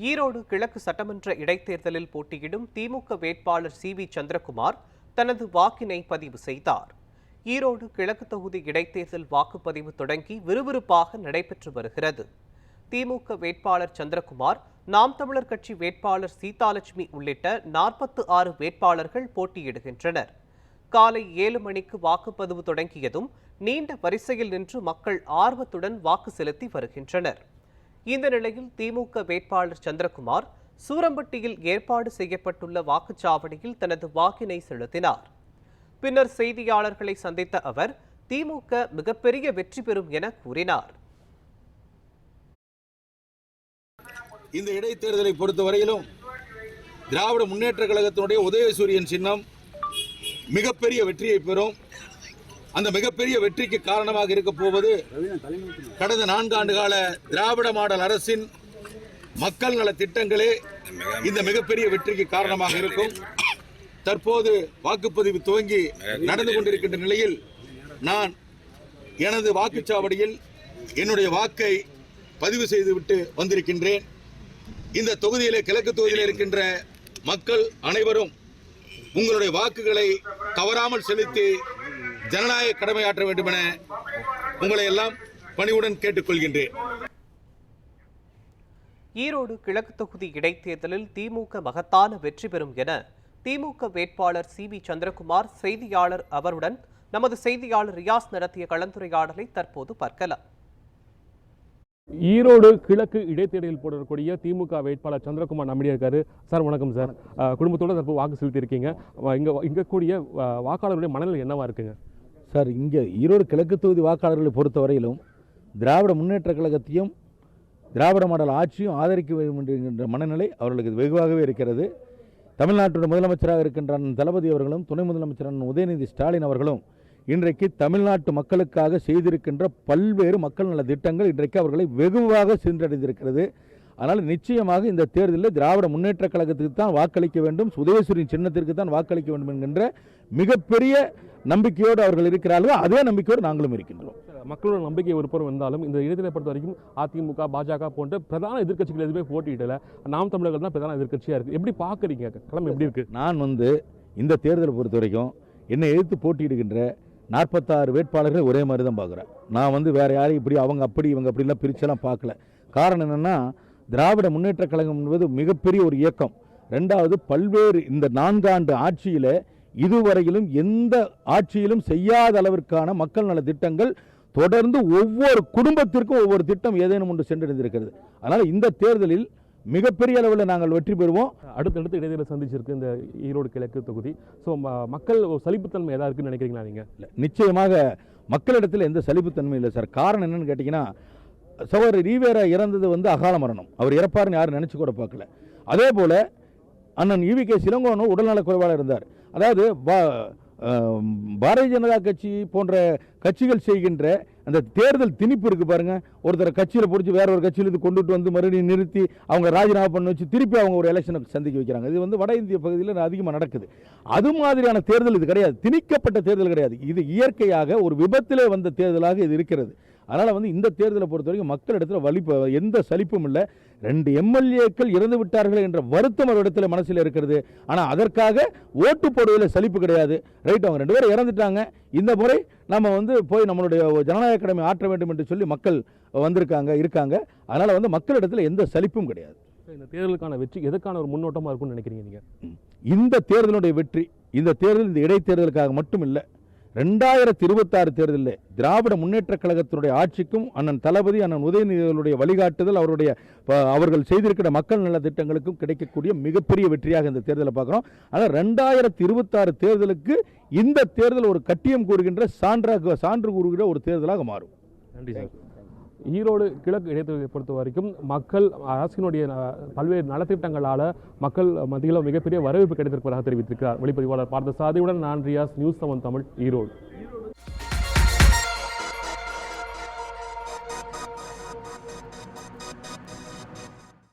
ஈரோடு கிழக்கு சட்டமன்ற இடைத்தேர்தலில் போட்டியிடும் திமுக வேட்பாளர் சி.வி. சந்திரகுமார் தனது வாக்கினை பதிவு செய்தார். ஈரோடு கிழக்கு தொகுதி இடைத்தேர்தல் வாக்குப்பதிவு தொடங்கி விறுவிறுப்பாக நடைபெற்று வருகிறது. திமுக வேட்பாளர் சந்திரகுமார், நாம் தமிழர் கட்சி வேட்பாளர் சீதாலட்சுமி உள்ளிட்ட 46 வேட்பாளர்கள் போட்டியிடுகின்றனர். காலை 7 மணிக்கு வாக்குப்பதிவு தொடங்கியதும் நீண்ட வரிசையில் நின்று மக்கள் ஆர்வத்துடன் வாக்கு செலுத்தி வருகின்றனர். இந்த நிலையில் திமுக வேட்பாளர் சந்திரகுமார் சூரம்பட்டியில் ஏற்பாடு செய்யப்பட்டுள்ள வாக்குச்சாவடியில் தனது வாக்கினை செலுத்தினார். பின்னர் செய்தியாளர்களை சந்தித்த அவர் திமுக மிகப்பெரிய வெற்றி பெறும் என கூறினார். இந்த இடைத்தேர்தலை பொறுத்தவரையிலும் திராவிட முன்னேற்ற கழகத்தினுடைய உதயசூரியன் சின்னம் மிகப்பெரிய வெற்றியை பெறும். அந்த மிகப்பெரிய வெற்றிக்கு காரணமாக இருக்க போவது கடந்த 4 ஆண்டு கால திராவிட மாடல் அரசின் மக்கள் நல திட்டங்களே இந்த மிகப்பெரிய வெற்றிக்கு காரணமாக இருக்கும். தற்போது வாக்குப்பதிவு துவங்கி நடந்து கொண்டிருக்கின்ற நிலையில் நான் எனது வாக்குச்சாவடியில் என்னுடைய வாக்கை பதிவு செய்துவிட்டு வந்திருக்கின்றேன். இந்த தொகுதியிலே, கிழக்கு தொகுதியில் இருக்கின்ற மக்கள் அனைவரும் உங்களுடைய வாக்குகளை தவறாமல் செலுத்தி ஜனநாயக கடமையாற்ற வேண்டும் என உங்களை எல்லாம் பணிவுடன் கேட்டுக்கொள்கின்றேன். ஈரோடு கிழக்கு தொகுதி இடைத்தேர்தலில் திமுக மகத்தான வெற்றி பெறும் என திமுக வேட்பாளர் சி.வி. சந்திரகுமார் செய்தியாளர் அவருடன் நமது செய்தியாளர் ரியாஸ் நடத்திய கலந்துரையாடலை தற்போது பார்க்கலாம். ஈரோடு கிழக்கு இடைத்தேர்தலில் போடக்கூடிய திமுக வேட்பாளர் சந்திரகுமார் நம்மிடையே இருக்காரு. சார் வணக்கம் சார். குடும்பத்தோட தற்போது வாக்கு செலுத்தி இருக்கீங்க. இங்க கூடிய வாக்காளர்களுடைய மனநிலை என்னவா இருக்குங்க சார்? இங்கே ஈரோடு கிழக்கு தொகுதி வாக்காளர்களை பொறுத்தவரையிலும் திராவிட முன்னேற்ற கழகத்தையும் திராவிட மாடல் ஆட்சியும் ஆதரிக்க வேண்டும் என்கின்ற மனநிலை அவர்களுக்கு வெகுவாகவே இருக்கிறது. தமிழ்நாட்டோட முதலமைச்சராக இருக்கின்ற தளபதி அவர்களும் துணை முதலமைச்சரான உதயநிதி ஸ்டாலின் அவர்களும் இன்றைக்கு தமிழ்நாட்டு மக்களுக்காக செய்திருக்கின்ற பல்வேறு மக்கள் நல திட்டங்கள் இன்றைக்கு அவர்களை வெகுவாக சென்றடைந்திருக்கிறது. அதனால் நிச்சயமாக இந்த தேர்தலில் திராவிட முன்னேற்ற கழகத்துக்கு தான் வாக்களிக்க வேண்டும், உதயசூரியன் சின்னத்திற்கு தான் வாக்களிக்க வேண்டும் என்கின்ற மிகப்பெரிய நம்பிக்கையோடு அவர்கள் இருக்கிறார்களோ அதே நம்பிக்கையோடு நாங்களும் இருக்கின்றோம். மக்களோட நம்பிக்கை ஒரு புறம் இருந்தாலும் இந்த இடைத்தேர்தலை பொறுத்த வரைக்கும் அதிமுக, பாஜக போன்ற பிரதான எதிர்க்கட்சிகள் எதுவுமே போட்டியிடல. நாம் தமிழர்கள் தான் பிரதான எதிர்க்கட்சியாக இருக்குது. எப்படி பார்க்குறீங்க? கிளம்பி எப்படி இருக்குது? நான் இந்த தேர்தலை பொறுத்த வரைக்கும் என்னை எதிர்த்து போட்டியிடுகின்ற 46 வேட்பாளர்கள் ஒரே மாதிரி தான் பார்க்குறேன். நான் வேறு யாரையும் இப்படி அவங்க அப்படி இவங்க அப்படிலாம் பிரிச்செல்லாம் பார்க்கல. காரணம் என்னென்னா, திராவிட முன்னேற்ற கழகம் என்பது மிகப்பெரிய ஒரு இயக்கம். ரெண்டாவது, பல்வேறு இந்த 4 ஆண்டு ஆட்சியில் இதுவரையிலும் எந்த ஆட்சியிலும் செய்யாத அளவிற்கான மக்கள் நல திட்டங்கள் தொடர்ந்து ஒவ்வொரு குடும்பத்திற்கும் ஒவ்வொரு திட்டம் ஏதேனும் ஒன்று சென்றடைந்திருக்கிறது. அதனால் இந்த தேர்தலில் மிகப்பெரிய அளவில் நாங்கள் வெற்றி பெறுவோம். அடுத்தடுத்து இடைத்தேர்தலை சந்திச்சிருக்கு இந்த ஈரோடு கிழக்கு தொகுதி. ஸோ மக்கள் சலிப்புத்தன்மை எதாவது இருக்குன்னு நினைக்கிறீங்களா நீங்கள்? இல்லை, நிச்சயமாக மக்களிடத்தில் எந்த சலிப்புத்தன்மை இல்லை சார். காரணம் என்னன்னு கேட்டிங்கன்னா, சகோதரர் ஈவேரா இறந்தது அகால மரணம். அவர் இறப்பாருன்னு யாரும் நினச்சி கூட பார்க்கல. அதே போல் அண்ணன் ஈவி.கே. இளங்கோவனும் உடல்நல குறைவாக இருந்தார். அதாவது பாரதிய ஜனதா கட்சி போன்ற கட்சிகள் செய்கின்ற அந்த தேர்தல் திணிப்பு இருக்கு பாருங்க. ஒருத்தர் கட்சியில் பிடிச்சி வேற ஒரு கட்சியிலிருந்து கொண்டுட்டு மறுபடியும் நிறுத்தி அவங்க ராஜினாமா பண்ண வச்சு திருப்பி அவங்க ஒரு எலெக்ஷனை சந்திக்க வைக்கிறாங்க. இது வட இந்திய பகுதியில் அதிகமாக நடக்குது. அது மாதிரியான தேர்தல் இது கிடையாது. திணிக்கப்பட்ட தேர்தல் கிடையாது. இது இயற்கையாக ஒரு விபத்திலே வந்த தேர்தலாக இது இருக்கிறது. அதனால் இந்த தேர்தலை பொறுத்த வரைக்கும் மக்களிடத்தில் எந்த சலிப்பும் இல்லை. 2 எம்எல்ஏக்கள் இறந்து விட்டார்கள் என்ற வருத்தம் ஒரு இடத்துல மனசில் இருக்கிறது. ஆனால் அதற்காக ஓட்டு போடுவதில் சலிப்பு கிடையாது. ரைட், அவங்க 2 பேரும் இறந்துட்டாங்க. இந்த முறை நம்ம போய் நம்மளுடைய ஜனநாயக கடமை ஆற்ற வேண்டும் என்று சொல்லி மக்கள் இருக்காங்க. அதனால் மக்களிடத்தில் எந்த சலிப்பும் கிடையாது. இந்த தேர்தலுக்கான வெற்றி எதற்கான ஒரு முன்னோட்டமாக இருக்கும்னு நினைக்கிறீங்க நீங்கள்? இந்த தேர்தலுடைய வெற்றி, இந்த தேர்தல் இந்த இடைத்தேர்தலுக்காக மட்டும் இல்லை. 2026 தேர்தலில் திராவிட முன்னேற்ற கழகத்தினுடைய ஆட்சிக்கும் அண்ணன் தளபதி அண்ணன் உதயநிதிகளுடைய வழிகாட்டுதல் அவர்கள் செய்திருக்கிற மக்கள் நல திட்டங்களுக்கும் கிடைக்கக்கூடிய மிகப்பெரிய வெற்றியாக இந்த தேர்தலை பார்க்குறோம். ஆனால் 2026 தேர்தலுக்கு இந்த தேர்தல் ஒரு கட்டியம் கூறுகின்ற சான்று கூறுகிற ஒரு தேர்தலாக மாறும். நன்றி சார். ஈரோடு கிழக்கு இடைத்தேர்தலை பொறுத்த வரைக்கும் மக்கள் அரசினுடைய பல்வேறு நலத்திட்டங்களால் மக்கள் மத்தியில் மிகப்பெரிய வரவேற்பு கிடைத்திருப்பதாக தெரிவித்திருக்கிறார் ஒளிப்பதிவாளர் பார்த்தசாதியுடன் நான் ரியாஸ், நியூஸ் 7 தமிழ், ஈரோடு.